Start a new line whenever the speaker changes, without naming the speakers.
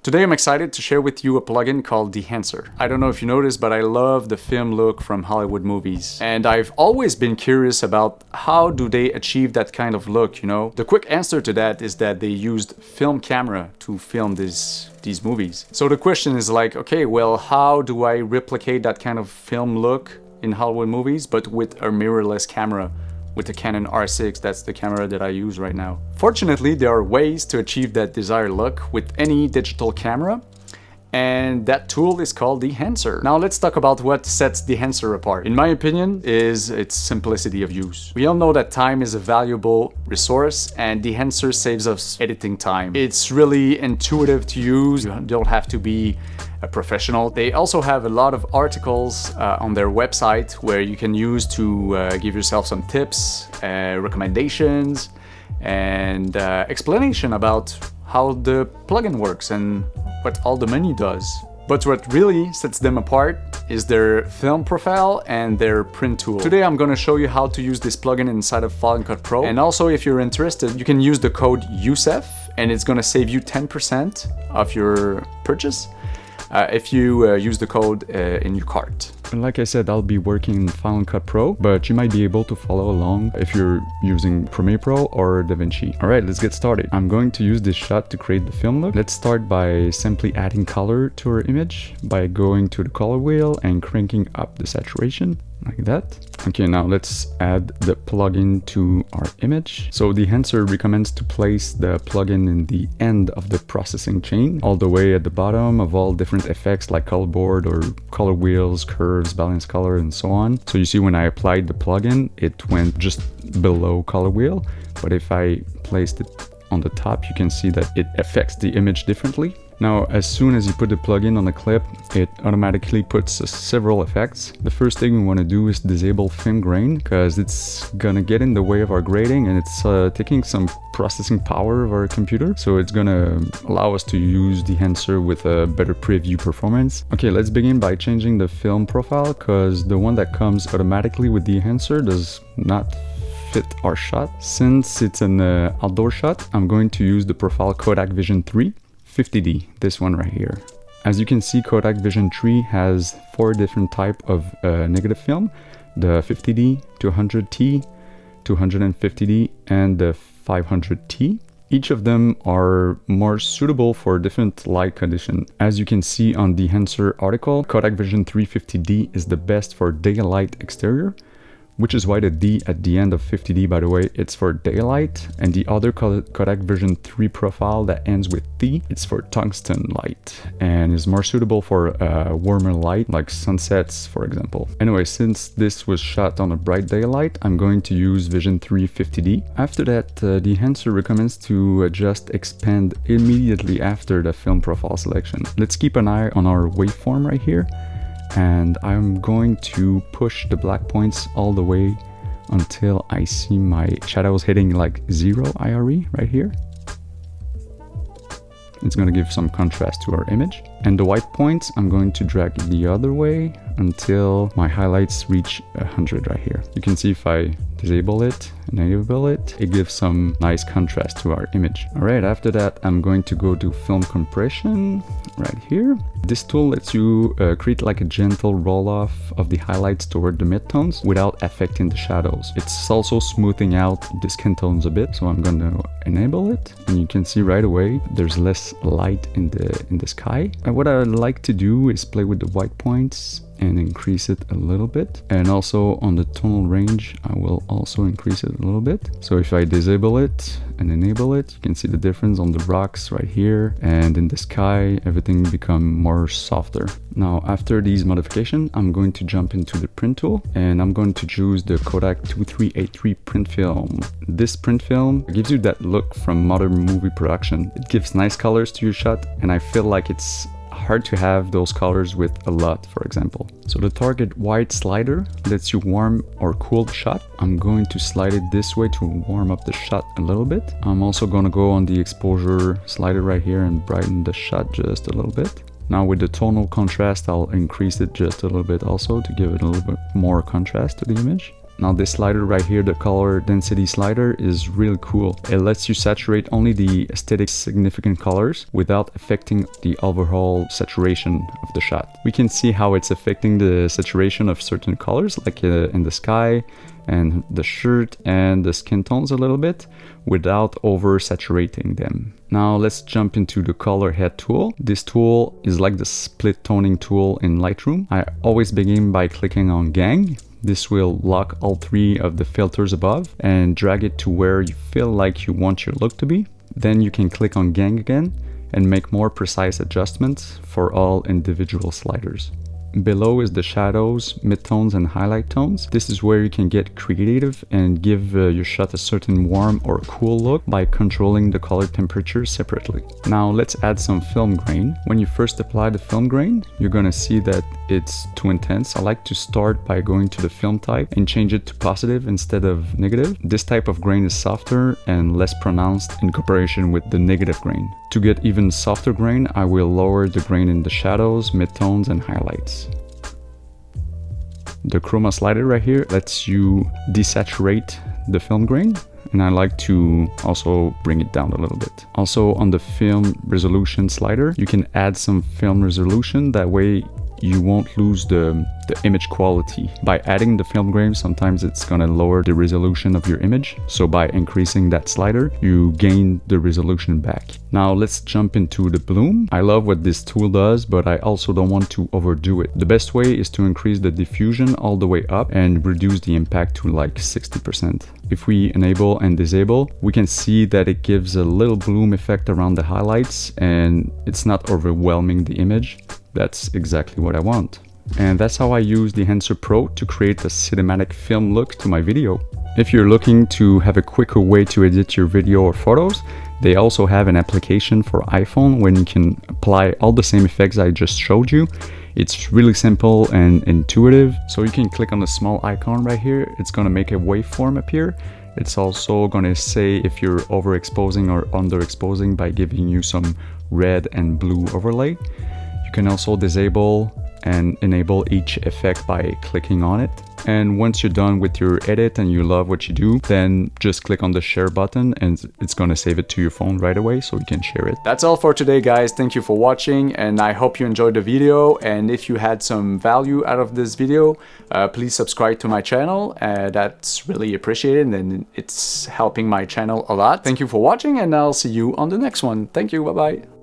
Today I'm excited to share with you a plugin called DEHANCER. I don't know if you noticed, but I love the film look from Hollywood movies. And I've always been curious about how do they achieve that kind of look, you know? The quick answer to that is that they used film camera to film these movies. So the question is like, okay, well, how do I replicate that kind of film look in Hollywood movies, but with a mirrorless camera? With the Canon R6, that's the camera that I use right now. Fortunately, there are ways to achieve that desired look with any digital camera, and that tool is called DEHANCER. Now let's talk about what sets DEHANCER apart. In my opinion, is its simplicity of use. We all know that time is a valuable resource, and DEHANCER saves us editing time. It's really intuitive to use. You don't have to be a professional. They also have a lot of articles on their website where you can use to give yourself some tips, recommendations, and explanation about how the plugin works and what all the menu does. But what really sets them apart is their film profile and their print tool. Today I'm going to show you how to use this plugin inside of Final Cut Pro. And also, if you're interested, you can use the code Youssef and it's going to save you 10% of your purchase if you use the code in your cart.
And like I said, I'll be working in Final Cut Pro, but you might be able to follow along if you're using Premiere Pro or DaVinci. Alright, let's get started. I'm going to use this shot to create the film look. Let's start by simply adding color to our image by going to the color wheel and cranking up the saturation. Like that. Okay, now let's add the plugin to our image. So DEHANCER recommends to place the plugin in the end of the processing chain, all the way at the bottom of all different effects like color board or color wheels, curves, balance color, and so on. So you see when I applied the plugin, it went just below color wheel, but if I placed it on the top, you can see that it affects the image differently. Now, as soon as you put the plugin on the clip, it automatically puts several effects. The first thing we want to do is disable film grain, because it's gonna get in the way of our grading and it's taking some processing power of our computer. So it's gonna allow us to use DEHANCER with a better preview performance. Okay, let's begin by changing the film profile, because the one that comes automatically with DEHANCER does not fit our shot. Since it's an outdoor shot, I'm going to use the profile Kodak Vision 3. 50D, this one right here. As you can see, Kodak Vision 3 has 4 different types of negative film: the 50D, 200T, 250D, and the 500T. Each of them are more suitable for different light condition. As you can see on the DEHANCER article, Kodak Vision 350D is the best for daylight exterior, which is why the D at the end of 50D, by the way, it's for daylight, and the other Kodak Vision 3 profile that ends with T, it's for tungsten light, and is more suitable for warmer light, like sunsets, for example. Anyway, since this was shot on a bright daylight, I'm going to use Vision 3 50D. After that, DEHANCER recommends to just expand immediately after the film profile selection. Let's keep an eye on our waveform right here. And I'm going to push the black points all the way until I see my shadows hitting like 0 IRE right here. It's going to give some contrast to our image. And the white points, I'm going to drag the other way until my highlights reach 100 right here. You can see if I disable it, enable it, it gives some nice contrast to our image. Alright, after that, I'm going to go to film compression right here. This tool lets you create like a gentle roll-off of the highlights toward the midtones without affecting the shadows. It's also smoothing out the skin tones a bit, so I'm going to enable it, and you can see right away there's less light in the sky. And what I like to do is play with the white points and increase it a little bit, and also on the tonal range I will also increase it a little bit. So if I disable it and enable it, you can see the difference on the rocks right here, and in the sky everything become more softer. Now after these modifications, I'm going to jump into the print tool, and I'm going to choose the Kodak 2383 print film. This print film gives you that look from modern movie production. It gives nice colors to your shot, and I feel like it's hard to have those colors with a lot, for example. So the target white slider lets you warm or cool the shot. I'm going to slide it this way to warm up the shot a little bit. I'm also going to go on the exposure slider right here and brighten the shot just a little bit. Now with the tonal contrast, I'll increase it just a little bit also to give it a little bit more contrast to the image. Now this slider right here, the color density slider, is really cool. It lets you saturate only the aesthetic significant colors without affecting the overall saturation of the shot. We can see how it's affecting the saturation of certain colors, like in the sky and the shirt and the skin tones a little bit, without over saturating them. Now let's jump into the color head tool. This tool is like the split toning tool in Lightroom. I always begin by clicking on Gang. This will lock all three of the filters above and drag it to where you feel like you want your look to be. Then you can click on Gang again and make more precise adjustments for all individual sliders. Below is the shadows, midtones, and highlight tones. This is where you can get creative and give your shot a certain warm or cool look by controlling the color temperature separately. Now let's add some film grain. When you first apply the film grain, you're gonna see that it's too intense. I like to start by going to the film type and change it to positive instead of negative. This type of grain is softer and less pronounced in comparison with the negative grain. To get even softer grain, I will lower the grain in the shadows, midtones, and highlights. The chroma slider right here lets you desaturate the film grain, and I like to also bring it down a little bit. Also on the film resolution slider, you can add some film resolution. That way you won't lose the image quality. By adding the film grain, sometimes it's gonna lower the resolution of your image. So by increasing that slider, you gain the resolution back. Now let's jump into the bloom. I love what this tool does, but I also don't want to overdo it. The best way is to increase the diffusion all the way up and reduce the impact to like 60%. If we enable and disable, we can see that it gives a little bloom effect around the highlights and it's not overwhelming the image. That's exactly what I want. And that's how I use the DEHANCER Pro to create a cinematic film look to my video. If you're looking to have a quicker way to edit your video or photos, they also have an application for iPhone when you can apply all the same effects I just showed you. It's really simple and intuitive. So you can click on the small icon right here. It's gonna make a waveform appear. It's also gonna say if you're overexposing or underexposing by giving you some red and blue overlay. You can also disable and enable each effect by clicking on it. And once you're done with your edit and you love what you do, then just click on the share button and it's gonna save it to your phone right away so you can share it.
That's all for today, guys. Thank you for watching and I hope you enjoyed the video. And if you had some value out of this video, please subscribe to my channel. That's really appreciated and it's helping my channel a lot. Thank you for watching and I'll see you on the next one. Thank you. Bye-bye.